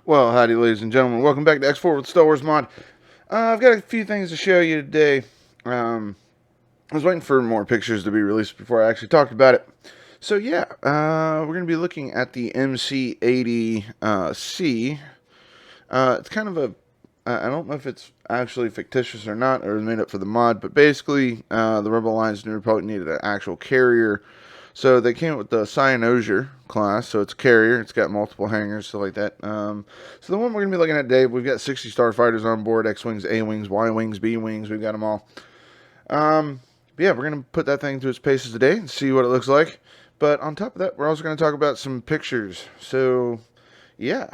Well, howdy, ladies and gentlemen. Welcome back to X4 with Star Wars Mod. I've got a few things to show you today. I was waiting for more pictures to be released before I actually talked about it. So, yeah, we're going to be looking at the MC80C. It's kind of a... I don't know if it's actually fictitious or not, or made up for the mod, but basically, the Rebel Alliance and New Republic needed an actual carrier. So they came up with the Cynosure class, so it's a carrier. It's got multiple hangars, stuff like that. So the one we're going to be looking at today, we've got 60 starfighters on board, X-Wings, A-Wings, Y-Wings, B-Wings. We've got them all. Yeah, we're going to put that thing through its paces today and see what it looks like. But on top of that, we're also going to talk about some pictures. So, yeah,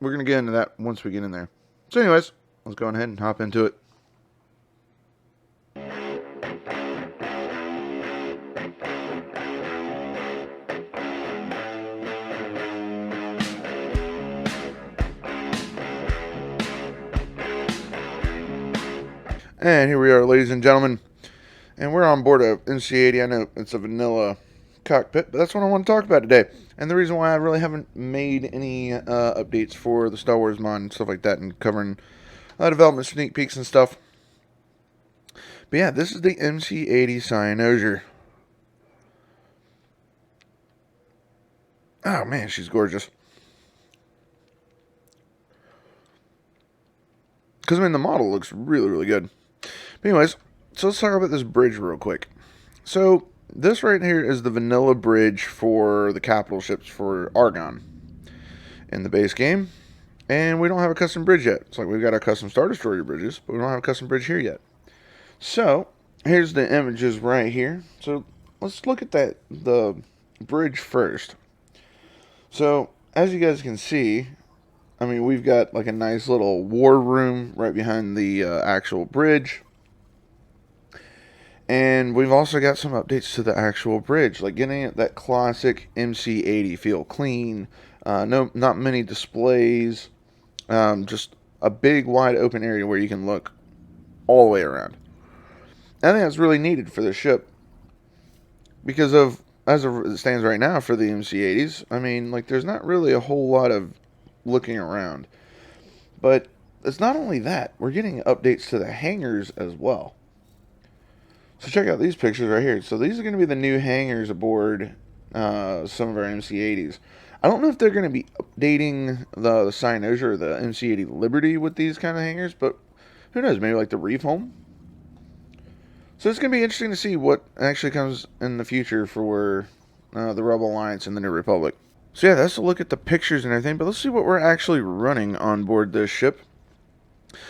we're going to get into that once we get in there. So anyways, let's go ahead and hop into it. And here we are, ladies and gentlemen. And we're on board a MC80. I know it's a vanilla cockpit, but that's what I want to talk about today. And the reason why I really haven't made any updates for the Star Wars mod and stuff like that, and covering development sneak peeks and stuff. But yeah, this is the MC80 Cynosure. Oh man, she's gorgeous. Because I mean, the model looks really, really good. But anyways, so let's talk about this bridge real quick. So this right here is the vanilla bridge for the capital ships for Argon in the base game. And we don't have a custom bridge yet. It's like we've got our custom Star Destroyer bridges, but we don't have a custom bridge here yet. So here's the images right here. So let's look at the bridge first. So as you guys can see, I mean, we've got like a nice little war room right behind the actual bridge. And we've also got some updates to the actual bridge, like getting it that classic MC80 feel, clean, not many displays, just a big wide open area where you can look all the way around. I think that's really needed for the ship because of as it stands right now for the MC80s. I mean, like there's not really a whole lot of looking around, but it's not only that, we're getting updates to the hangars as well. So check out these pictures right here. So these are going to be the new hangars aboard some of our MC80s. I don't know if they're going to be updating the Cynosure or the MC80 Liberty with these kind of hangars, but who knows? Maybe like the Reef Home. So it's going to be interesting to see what actually comes in the future for the Rebel Alliance and the New Republic. So yeah, that's a look at the pictures and everything, but let's see what we're actually running on board this ship.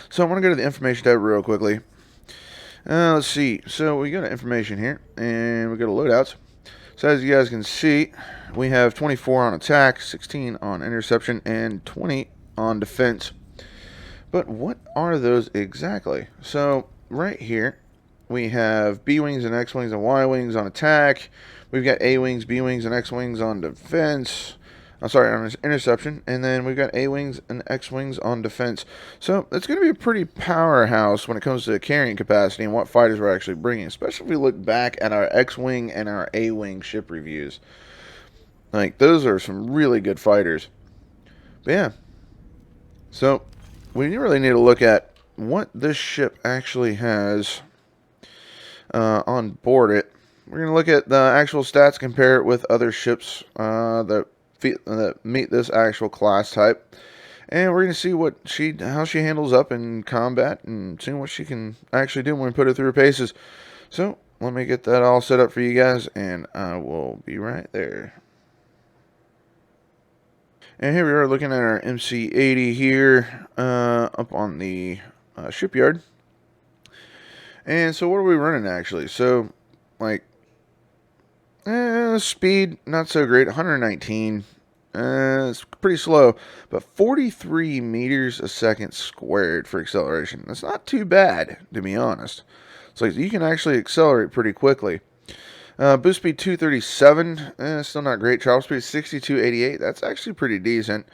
So I want to go to the information tab real quickly. Let's see. So we got information here, and we go to loadouts. So as you guys can see, we have 24 on attack, 16 on interception, and 20 on defense. But what are those exactly? So right here, we have B-Wings and X-Wings and Y-Wings on attack. We've got A-Wings, B-Wings, and X-Wings on defense. On interception, and then we've got A-Wings and X-Wings on defense. So it's going to be a pretty powerhouse when it comes to carrying capacity and what fighters we're actually bringing, especially if we look back at our X-Wing and our A-Wing ship reviews. Like, those are some really good fighters. But yeah, so we really need to look at what this ship actually has on board it. We're going to look at the actual stats, compare it with other ships that meet this actual class type, and we're going to see how she handles up in combat and see what she can actually do when we put her through her paces. So let me get that all set up for you guys, and I will be right there. And here we are looking at our MC80 here up on the shipyard. And so what are we running actually? So like speed, not so great, 119. It's pretty slow, but 43 meters a second squared for acceleration. That's not too bad, to be honest. It's like you can actually accelerate pretty quickly. Boost speed 237, still not great. Travel speed 6288, that's actually pretty decent.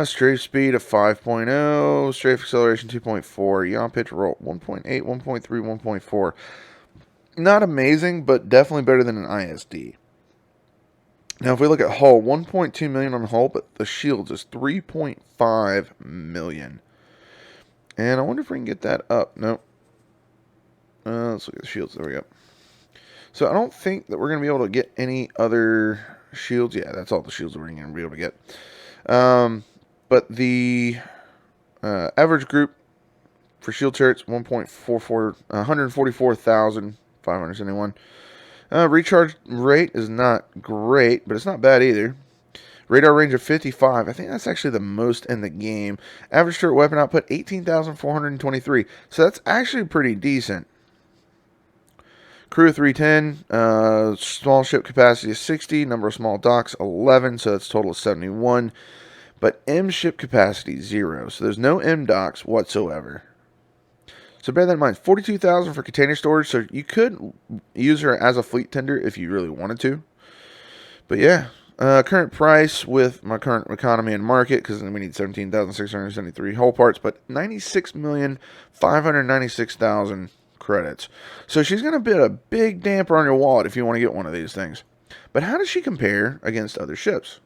Strafe speed of 5.0, strafe acceleration 2.4, yaw pitch roll 1.8, 1.3, 1.4. Not amazing, but definitely better than an ISD. Now, if we look at hull, 1.2 million on the hull, but the shields is 3.5 million. And I wonder if we can get that up. Nope. Let's look at the shields. There we go. So I don't think that we're going to be able to get any other shields. Yeah, that's all the shields that we're going to be able to get. But the average group for shield turrets, 144,571. Recharge rate is not great, but it's not bad either. Radar range of 55. I think that's actually the most in the game. Average turret weapon output, 18,423. So that's actually pretty decent. Crew 310. Small ship capacity is 60. Number of small docks, 11. So that's a total of 71. But M ship capacity, 0. So there's no M docks whatsoever. So bear that in mind. 42,000 for container storage. So you could use her as a fleet tender if you really wanted to. But yeah. Current price with my current economy and market, because we need 17,673 hull parts, but 96,596,000 credits. So she's going to put a big damper on your wallet if you want to get one of these things. But how does she compare against other ships?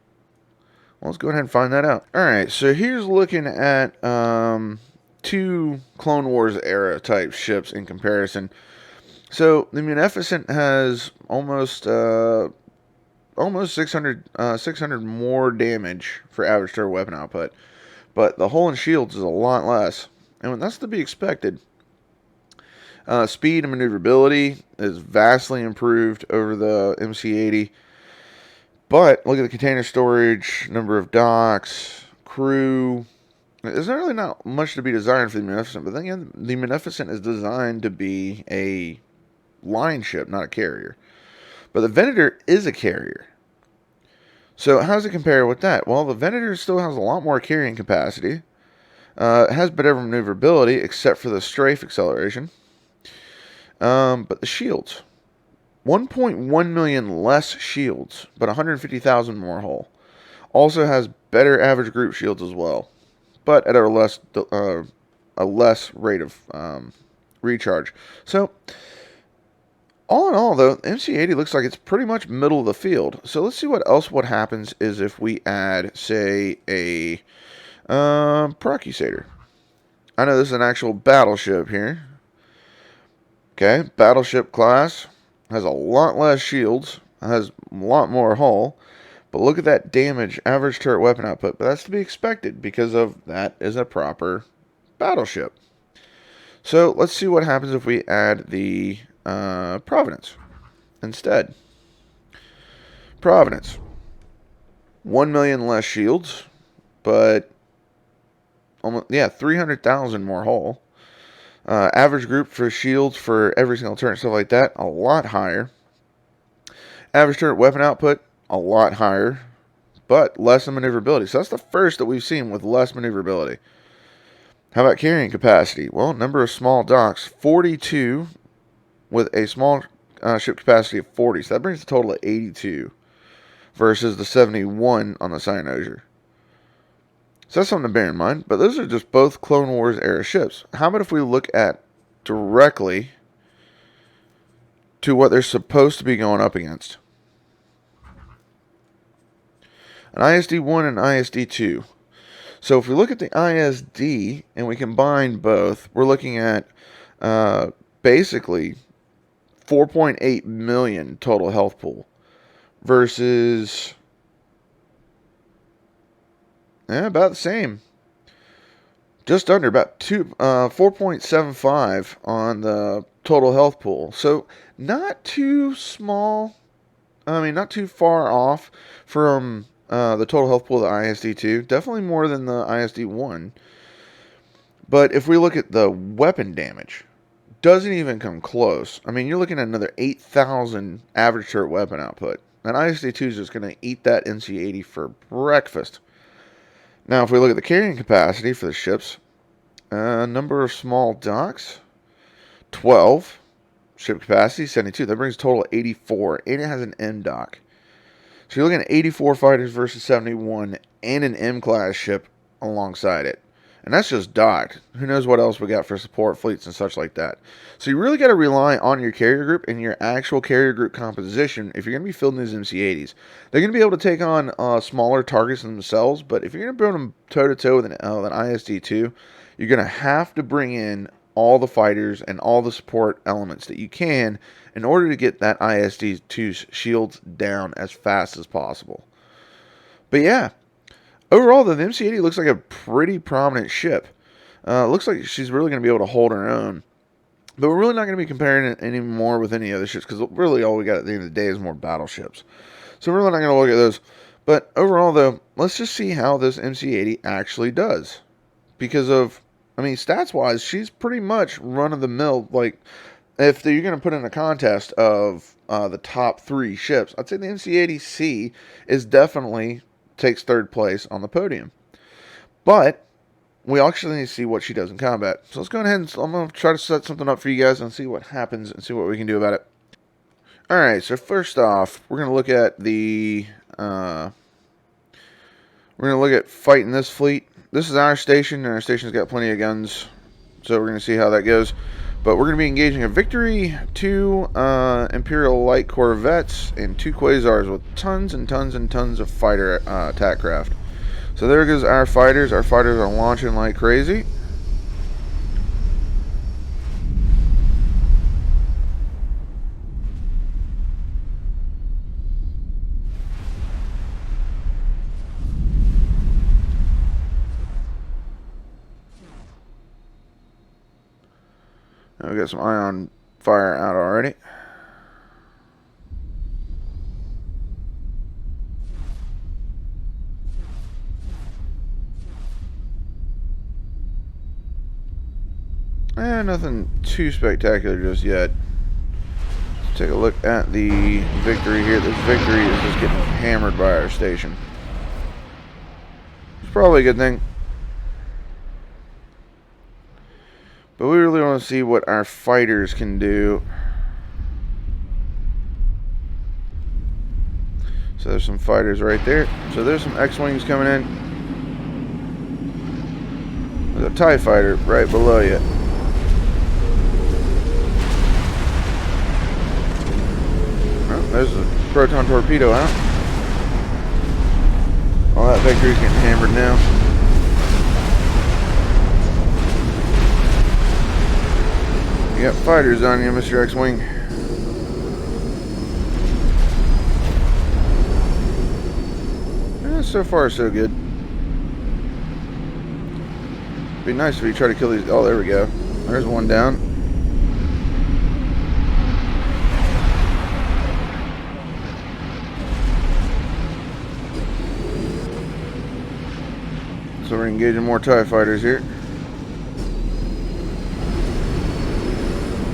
Well, let's go ahead and find that out. Alright, so here's looking at two Clone Wars era type ships in comparison. So the Munificent has almost 600 more damage for average turret weapon output, but the hull and shields is a lot less, and that's to be expected. Speed and maneuverability is vastly improved over the MC80, but look at the container storage, number of docks, crew. There's really not much to be desired for the Munificent, but then again, the Munificent is designed to be a line ship, not a carrier. But the Venator is a carrier. So how does it compare with that? Well, the Venator still has a lot more carrying capacity. It has better maneuverability, except for the strafe acceleration. But the shields. 1.1 million less shields, but 150,000 more hull. Also has better average group shields as well, but at a less rate of recharge. So all in all, though, MC80 looks like it's pretty much middle of the field. So let's see what happens is if we add, say, a Procurator. I know this is an actual battleship here. Okay, battleship class. Has a lot less shields. Has a lot more hull. But look at that damage, average turret weapon output. But that's to be expected because of that is a proper battleship. So let's see what happens if we add the Providence instead. Providence. 1 million less shields, but almost 300,000 more hull. Average group for shields for every single turret, stuff like that, a lot higher. Average turret weapon output, a lot higher, but less in maneuverability. So that's the first that we've seen with less maneuverability. How about carrying capacity? Well, number of small docks, 42 with a small ship capacity of 40. So that brings the total to 82 versus the 71 on the Cynosure. So that's something to bear in mind. But those are just both Clone Wars era ships. How about if we look at directly to what they're supposed to be going up against? An ISD-1 and ISD-2. So if we look at the ISD and we combine both, we're looking at basically 4.8 million total health pool versus about the same. Just under about 4.75 on the total health pool. So not too small. I mean, not too far off from the total health pool of the ISD-2. Definitely more than the ISD-1. But if we look at the weapon damage, doesn't even come close. I mean, you're looking at another 8,000 average turret weapon output. And ISD-2 is just going to eat that MC80 for breakfast. Now, if we look at the carrying capacity for the ships, number of small docks, 12. Ship capacity, 72. That brings a total of 84. And it has an M dock. So you're looking at 84 fighters versus 71 and an M-class ship alongside it. And that's just docked. Who knows what else we got for support fleets and such like that. So you really got to rely on your carrier group and your actual carrier group composition if you're going to be fielding these MC80s. They're going to be able to take on smaller targets themselves, but if you're going to build them toe-to-toe with an ISD-2, you're going to have to bring in all the fighters and all the support elements that you can in order to get that ISD-2's shields down as fast as possible. But yeah, overall, the MC80 looks like a pretty prominent ship. Looks like she's really going to be able to hold her own. But we're really not going to be comparing it anymore with any other ships, because really all we got at the end of the day is more battleships. So we're really not going to look at those. But overall, though, let's just see how this MC80 actually does. Because of, I mean, stats-wise, she's pretty much run-of-the-mill. Like, if you're going to put in a contest of the top 3 ships, I'd say the MC80C is definitely takes 3rd place on the podium. But we actually need to see what she does in combat. So let's go ahead and I'm going to try to set something up for you guys and see what happens and see what we can do about it. Alright, so first off, we're going to look at the fighting this fleet. This is our station, and our station's got plenty of guns. So we're going to see how that goes. But we're going to be engaging a Victory, 2 Imperial Light Corvettes, and 2 Quasars with tons and tons and tons of fighter attack craft. So there goes our fighters. Our fighters are launching like crazy. Now we got some ion fire out already. Nothing too spectacular just yet. Let's take a look at the Victory here. This Victory is just getting hammered by our station. It's probably a good thing. But we really want to see what our fighters can do. So there's some fighters right there. So there's some X-Wings coming in. There's a TIE fighter right below you. Oh, there's a proton torpedo out. All that Victory's getting hammered now. You got fighters on you, Mr. X-Wing. So far, so good. Be nice if you try to kill these. Oh, there we go. There's one down. So we're engaging more TIE fighters here.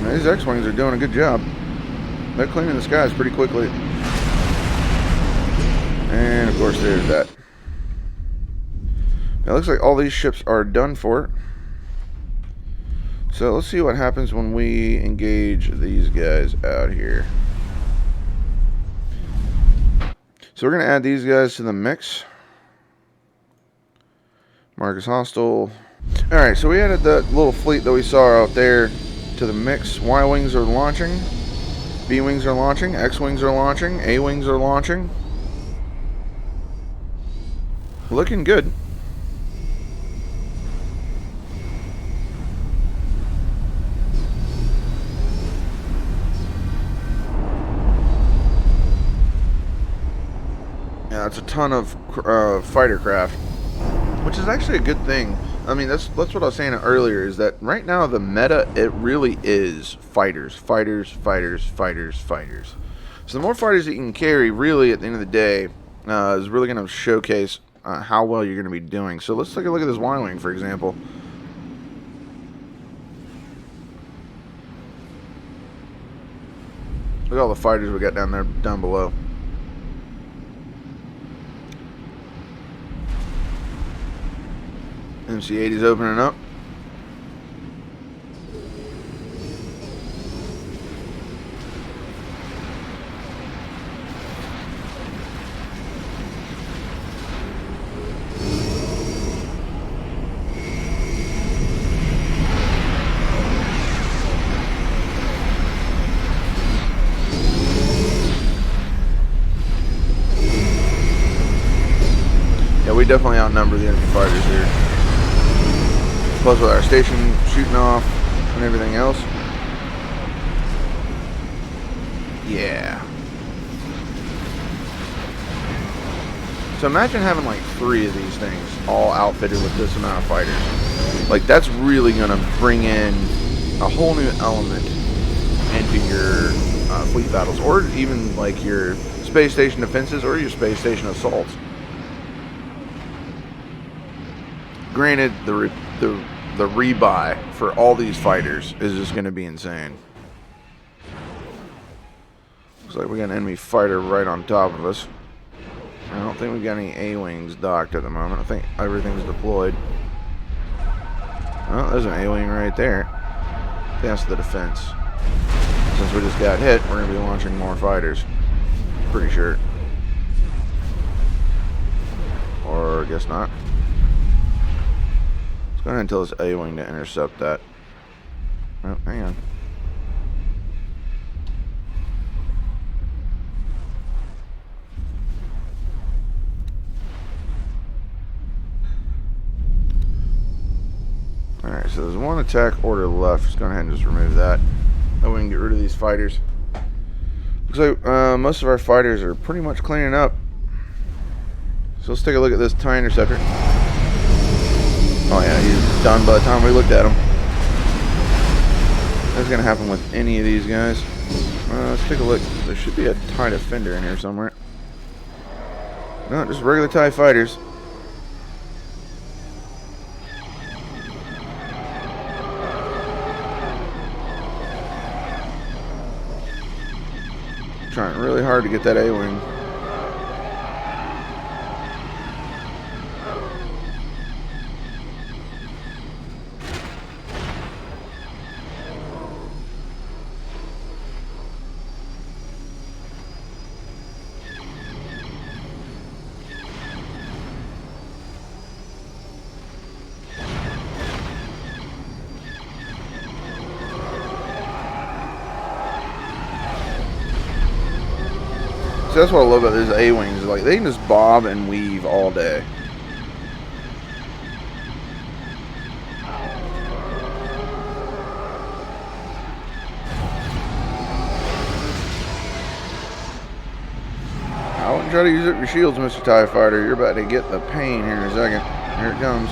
Now, these X-Wings are doing a good job. They're cleaning the skies pretty quickly. And of course there's that. It looks like all these ships are done for. So let's see what happens when we engage these guys out here. So we're going to add these guys to the mix. Mark as hostile. Alright, so we added that little fleet that we saw out there to the mix. Y-Wings are launching. B-Wings are launching. X-Wings are launching. A-Wings are launching. Looking good. Yeah, it's a ton of fighter craft, which is actually a good thing. I mean, that's what I was saying earlier, is that right now the meta, it really is fighters, fighters, fighters, fighters, fighters. So the more fighters that you can carry, really, at the end of the day, is really going to showcase how well you're going to be doing. So let's take a look at this Y-Wing, for example. Look at all the fighters we got down below. MC80's opening up. we definitely outnumber the enemy fighters here. Plus with our station shooting off and everything else. Yeah. So imagine having like 3 of these things all outfitted with this amount of fighters. Like, that's really going to bring in a whole new element into your fleet battles, or even like your space station defenses or your space station assaults. Granted, the rebuy for all these fighters is just going to be insane. Looks like we got an enemy fighter right on top of us. I don't think we got any A-wings docked at the moment. I think everything's deployed. Oh, there's an A-wing right there. That's the defense. Since we just got hit, we're going to be launching more fighters. Pretty sure. Or I guess not. Let's go ahead and tell this A-wing to intercept that. Oh, hang on. Alright, so there's one attack order left. Let's go ahead and just remove that. That way we can get rid of these fighters. Looks like most of our fighters are pretty much cleaning up. So let's take a look at this TIE interceptor. Oh yeah, he's done by the time we looked at him. That's going to happen with any of these guys. Let's take a look. There should be a TIE defender in here somewhere. No, just regular TIE fighters. Trying really hard to get that A-wing. That's what I love about these A-wings. Like, they can just bob and weave all day. I wouldn't try to use up your shields, Mr. TIE Fighter. You're about to get the pain here in a second. Here it comes.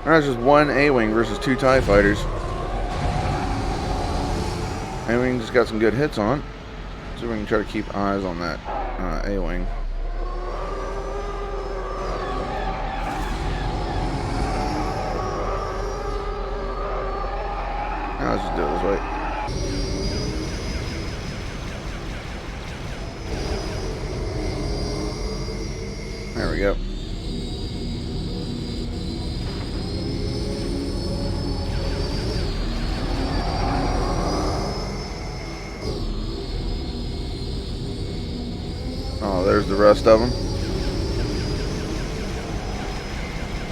Alright, just one A-wing versus 2 TIE Fighters. A-wing just got some good hits on. So we can try to keep eyes on that A-wing. Now let's just do it this way. There we go. Oh, there's the rest of them.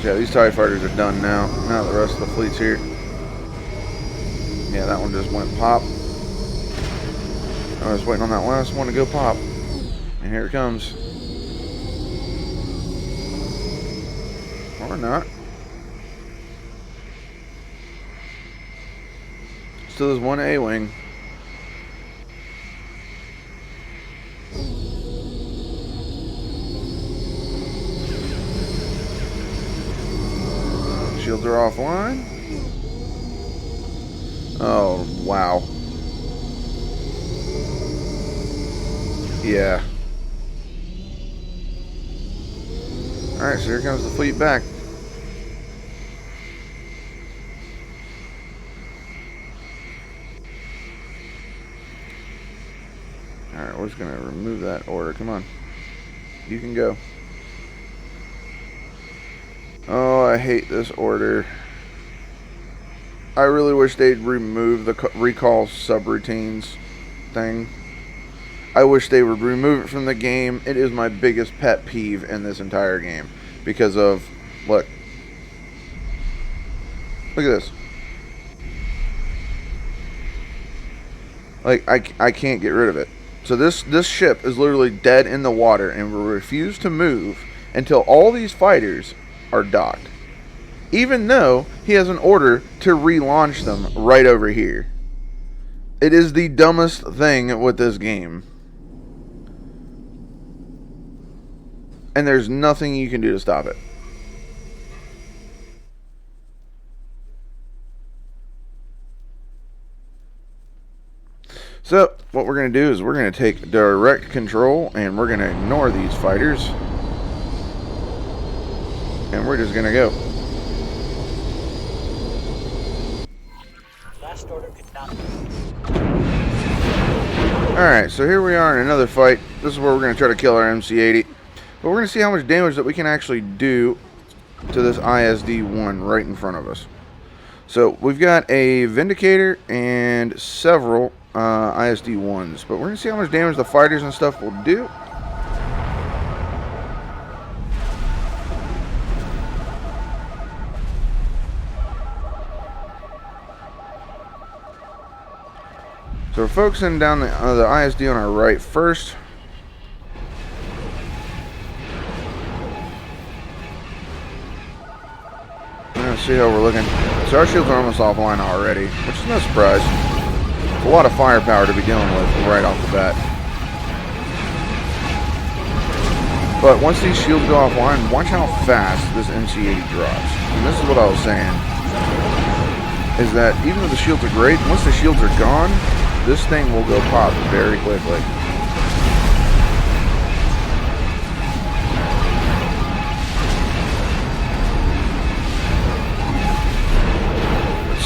So yeah, these TIE fighters are done now. Now the rest of the fleet's here. Yeah, that one just went pop. I was waiting on that last one to go pop. And here it comes. Or not. Still has one A-wing. Shields are offline. Oh, wow. Yeah. Alright, so here comes the fleet back. Alright, we're just going to remove that order. Come on. You can go. Oh, I hate this order. I really wish they'd remove the recall subroutines thing. I wish they would remove it from the game. It is my biggest pet peeve in this entire game. Because of, look. Look at this. Like, I can't get rid of it. So this ship is literally dead in the water and will refuse to move until all these fighters are docked. Even though he has an order to relaunch them right over here. It is the dumbest thing with this game. And there's nothing you can do to stop it. So, what we're going to do is we're going to take direct control and we're going to ignore these fighters. And we're just going to go. Last order could not. Alright, so here we are in another fight. This is where we're going to try to kill our MC80. But we're going to see how much damage that we can actually do to this ISD-1 right in front of us. So, we've got a Vindicator and several ISD-1s. But we're going to see how much damage the fighters and stuff will do. So we're focusing down the ISD on our right first. Let's see how we're looking. So our shields are almost offline already, which is no surprise. It's a lot of firepower to be dealing with right off the bat. But once these shields go offline, watch how fast this MC80 drops. And this is what I was saying, is that even though the shields are great, once the shields are gone, this thing will go pop very quickly.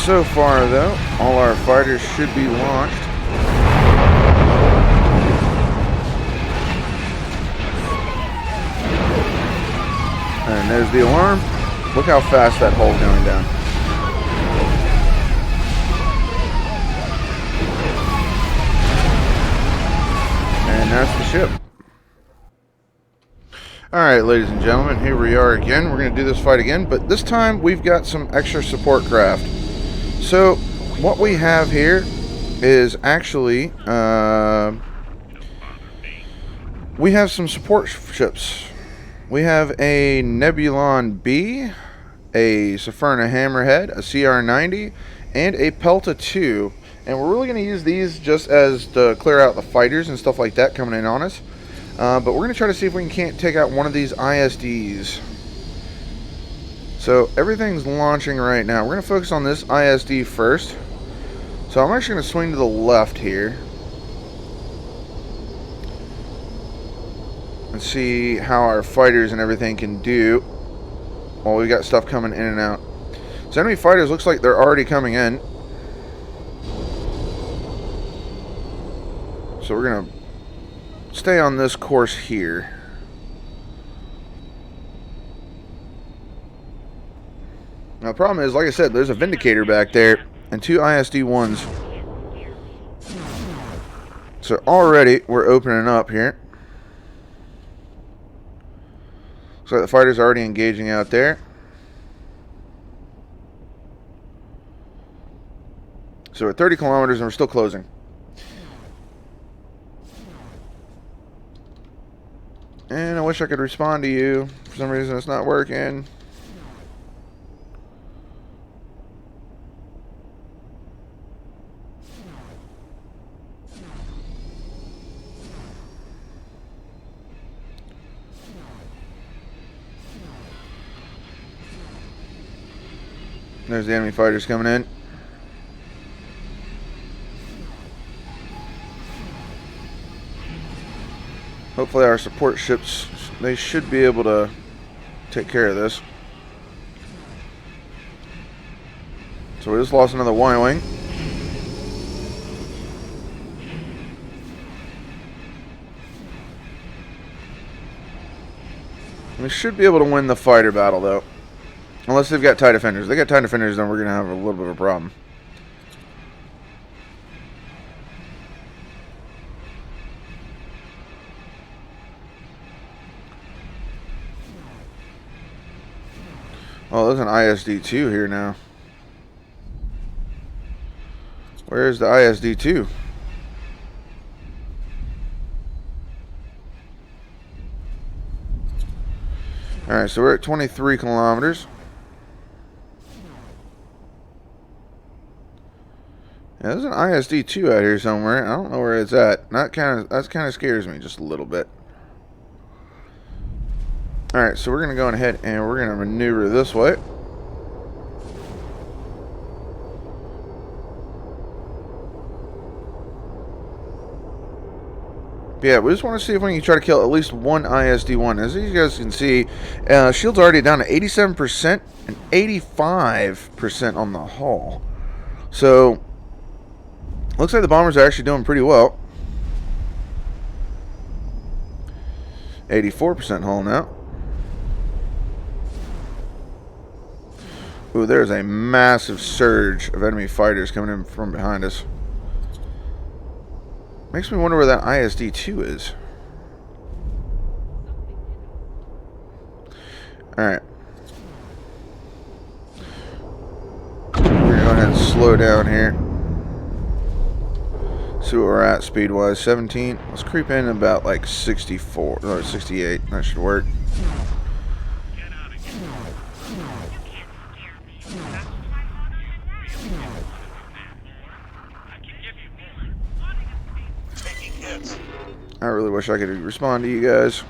So far, though, all our fighters should be launched. And there's the alarm. Look how fast that hull's going down. And that's the ship. Alright, ladies and gentlemen, here we are again. We're going to do this fight again, but this time we've got some extra support craft. So, what we have here is actually, we have some support ships. We have a Nebulon B, a Sepherna Hammerhead, a CR-90, and a Pelta 2. And we're really going to use these just as to clear out the fighters and stuff like that coming in on us. But we're going to try to see if we can't take out one of these ISDs. So everything's launching right now. We're going to focus on this ISD first. So I'm actually going to swing to the left here. And see how our fighters and everything can do. Well, we got stuff coming in and out. So enemy fighters looks like they're already coming in. So we're going to stay on this course here. Now the problem is, like I said, there's a Vindicator back there and two ISD-1s. So already we're opening up here. Looks like the fighters are already engaging out there. So we're at 30 kilometers and we're still closing. And I wish I could respond to you. For some reason it's not working. There's the enemy fighters coming in. Hopefully our support ships, they should be able to take care of this. So we just lost another Y-wing. We should be able to win the fighter battle though. Unless they've got TIE defenders. If they got TIE defenders, then we're going to have a little bit of a problem. Oh, there's an ISD-2 here now. Where's the ISD-2? Alright, so we're at 23 kilometers. Yeah, there's an ISD-2 out here somewhere. I don't know where it's at. That kind of scares me just a little bit. Alright, so we're going to go ahead and we're going to maneuver this way. Yeah, we just want to see if we can try to kill at least one ISD-1. As you guys can see, shield's already down to 87% and 85% on the hull. So, looks like the bombers are actually doing pretty well. 84% hull now. Ooh, there's a massive surge of enemy fighters coming in from behind us. Makes me wonder where that ISD-2 is. Alright. We're going to go ahead and slow down here. See what we're at speed-wise. 17. Let's creep in about like 64 or 68. That should work. I really wish I could respond to you guys.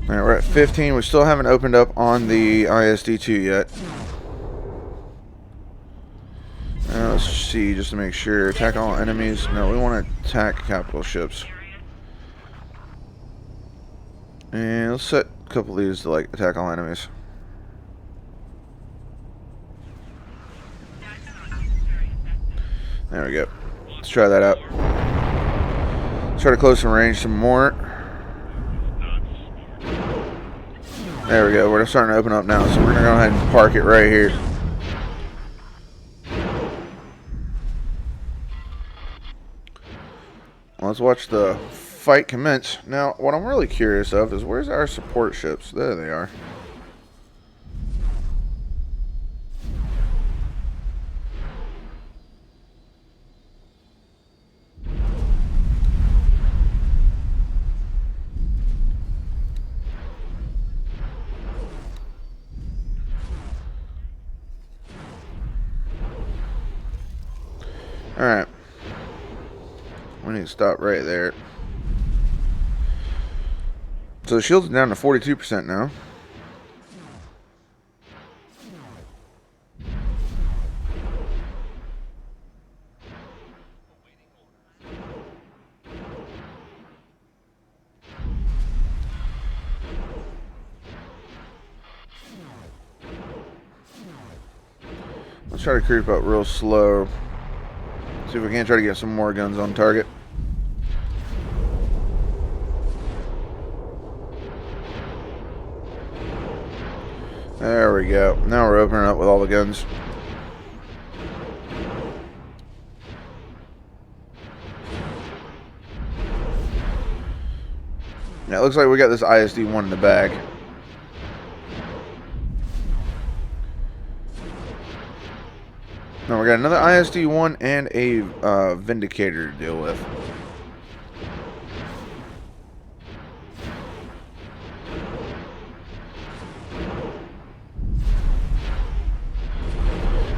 Alright, we're at 15. We still haven't opened up on the ISD-2 yet. Let's see, just to make sure. Attack all enemies. No, we want to attack capital ships. And let's set a couple of these to like attack all enemies. There we go. Let's try that out. Let's try to close some range some more. There we go. We're starting to open up now, so we're going to go ahead and park it right here. Let's watch the fight commence. Now, what I'm really curious of is where's our support ships? There they are. Alright. We need to stop right there. So the shield's down to 42% now. Let's try to creep up real slow. See if we can try to get some more guns on target. There we go. Now we're opening up with all the guns. Yeah, it looks like we got this ISD-1 in the bag. Now we got another ISD-1 and a Vindicator to deal with.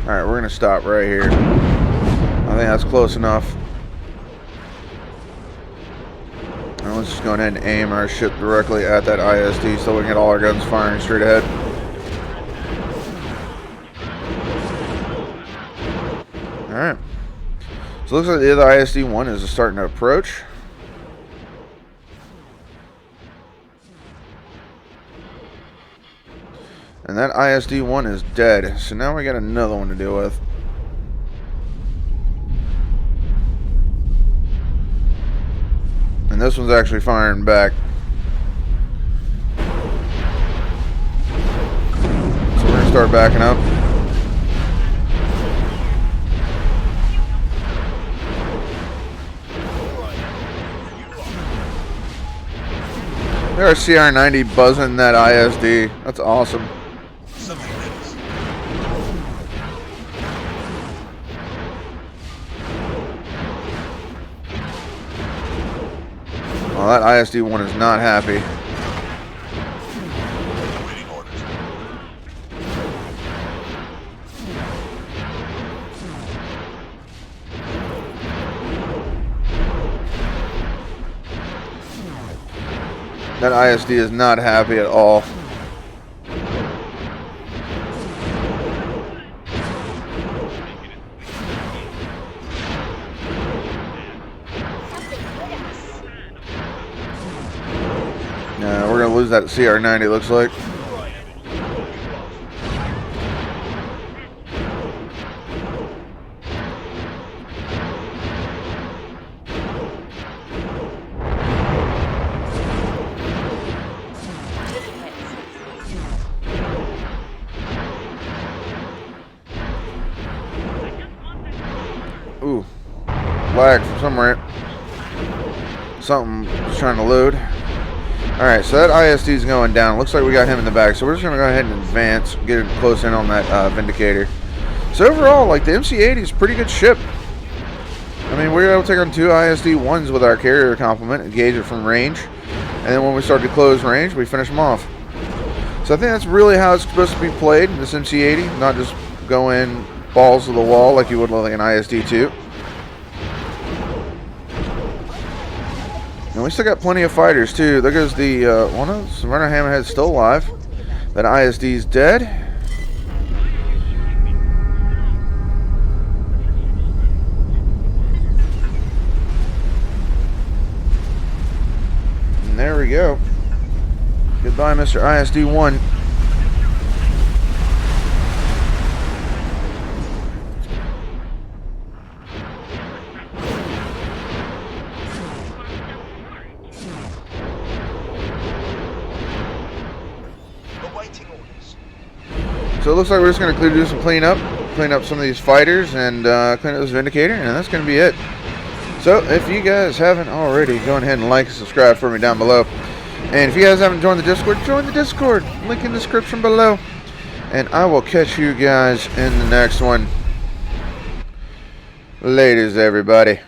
Alright, we're going to stop right here. I think that's close enough. Now let's just go ahead and aim our ship directly at that ISD so we can get all our guns firing straight ahead. Alright. So it looks like the other ISD-1 is starting to approach. And that ISD-1 is dead. So now we got another one to deal with. And this one's actually firing back. So we're going to start backing up. There's CR-90 buzzing that ISD. That's awesome. Well, that ISD-1 is not happy. That ISD is not happy at all. We're going to lose that CR90, it looks like. Ooh, lag from somewhere. Something was trying to load. Alright, so that ISD is going down. Looks like we got him in the back, so we're just going to go ahead and advance, get close in on that Vindicator. So overall, like, the MC80 is a pretty good ship. I mean, we were able to take on 2 ISD-1s with our carrier complement, engage it from range, and then when we started to close range, we finish them off. So I think that's really how it's supposed to be played, this MC80, not just go in balls to the wall like you would with like an ISD-2. And we still got plenty of fighters too. There goes the one of the Runner Hammerhead's still alive. That ISD's dead. And there we go. Goodbye, Mr. ISD-1. So it looks like we're just going to do some clean up some of these fighters, and clean up this Vindicator, and that's going to be it. So if you guys haven't already, go ahead and like and subscribe for me down below. And if you guys haven't joined the Discord, join the Discord. Link in the description below. And I will catch you guys in the next one. Ladies, everybody.